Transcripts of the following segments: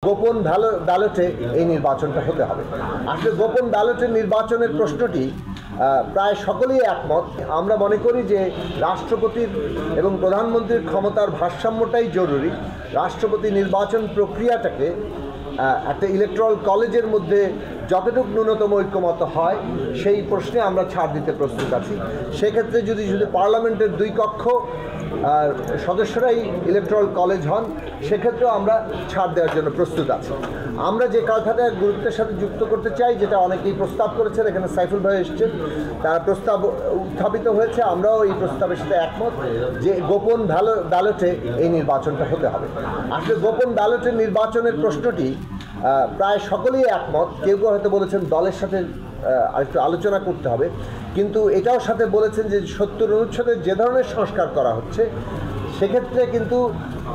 গোপন ব্যালটে এই নির্বাচনটা হতে হবে। আসলে গোপন ব্যালটের নির্বাচনের প্রশ্নটি প্রায় সকলেই একমত। আমরা মনে করি যে রাষ্ট্রপতির এবং প্রধানমন্ত্রীর ক্ষমতার ভারসাম্যটাই জরুরি। রাষ্ট্রপতি নির্বাচন প্রক্রিয়াটাকে একটা ইলেকট্রাল কলেজের মধ্যে যতটুকু ন্যূনতম ঐক্যমত হয় সেই প্রশ্নে আমরা ছাড় দিতে প্রস্তুত আছি। সেক্ষেত্রে যদি পার্লামেন্টের দুই কক্ষ সদস্যরাই ইলেকট্রাল কলেজ হন, সেক্ষেত্রেও আমরা ছাড় দেওয়ার জন্য প্রস্তুত আছি। আমরা যে কথাটা গুরুত্বের সাথে যুক্ত করতে চাই, যেটা অনেকেই প্রস্তাব করেছেন, এখানে সাইফুল ভাই এসছেন, তারা প্রস্তাব উত্থাপিত হয়েছে, আমরাও এই প্রস্তাবের সাথে একমত যে গোপন ব্যালটে এই নির্বাচনটা হতে হবে। আসলে গোপন ব্যালটের নির্বাচনের প্রশ্নটি প্রায় সকলেই একমত। কেউ কেউ হয়তো বলেছেন দলের সাথে আরেকটু আলোচনা করতে হবে, কিন্তু এটাও সাথে বলেছেন যে ৭০ অনুচ্ছেদের যে ধরনের সংস্কার করা হচ্ছে সেক্ষেত্রে কিন্তু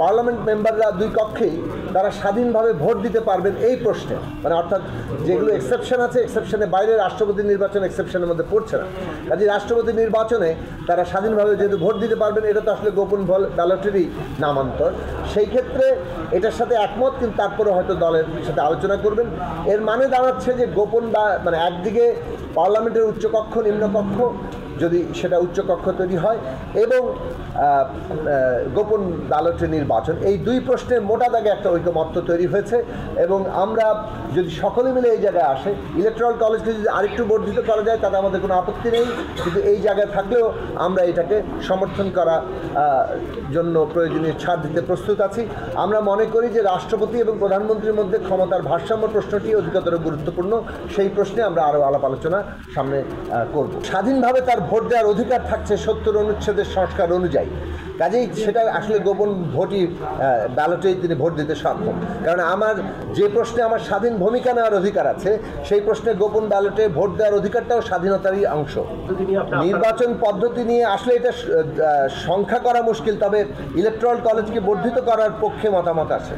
পার্লামেন্ট মেম্বাররা দুই কক্ষেই তারা স্বাধীনভাবে ভোট দিতে পারবেন এই প্রশ্নে, মানে অর্থাৎ যেগুলো এক্সেপশন আছে, এক্সেপশনের বাইরে রাষ্ট্রপতি নির্বাচন এক্সেপশনের মধ্যে পড়ছে না। কাজে রাষ্ট্রপতি নির্বাচনে তারা স্বাধীনভাবে যেহেতু ভোট দিতে পারবেন, এটা তো আসলে গোপন ব্যালটেরই নামান্তর। সেই ক্ষেত্রে এটার সাথে একমত, কিন্তু তারপরে হয়তো দলের সাথে আলোচনা করবেন। এর মানে দাঁড়াচ্ছে যে গোপন মানে একদিকে পার্লামেন্টের উচ্চকক্ষ নিম্নকক্ষ, যদি সেটা উচ্চকক্ষ তৈরি হয়, এবং গোপন ব্যালটের নির্বাচন, এই দুই প্রশ্নের মোটা দাগে একটা ঐকমত্য তৈরি হয়েছে। এবং আমরা যদি সকলে মিলে এই জায়গায় আসে, ইলেকট্রাল কলেজকে যদি আরেকটু বর্ধিত করা যায় তাতে আমাদের কোনো আপত্তি নেই, কিন্তু এই জায়গায় থাকলেও আমরা এটাকে সমর্থন করা জন্য প্রয়োজনীয় ছাড় দিতে প্রস্তুত আছি। আমরা মনে করি যে রাষ্ট্রপতি এবং প্রধানমন্ত্রীর মধ্যে ক্ষমতার ভারসাম্য প্রশ্নটি অধিকতর গুরুত্বপূর্ণ। সেই প্রশ্নে আমরা আরও আলাপ আলোচনা সামনে করব। স্বাধীনভাবে তার ভোট দেওয়ার অধিকার থাকছে ৭০ অনুচ্ছেদের সংস্কার অনুযায়ী। কাজেই সেটা আসলে গোপন ভোটই ব্যালটেই তিনি ভোট দিতে সক্ষম। কারণ আমার যে প্রশ্নে আমার স্বাধীন ভূমিকা নেওয়ার অধিকার আছে, সেই প্রশ্নে গোপন ব্যালটে ভোট দেওয়ার অধিকারটাও স্বাধীনতারই অংশ। নির্বাচন পদ্ধতি নিয়ে আসলে এটা সংখ্যা করা মুশকিল, তবে ইলেকট্রাল কলেজকে বর্ধিত করার পক্ষে মতামত আছে।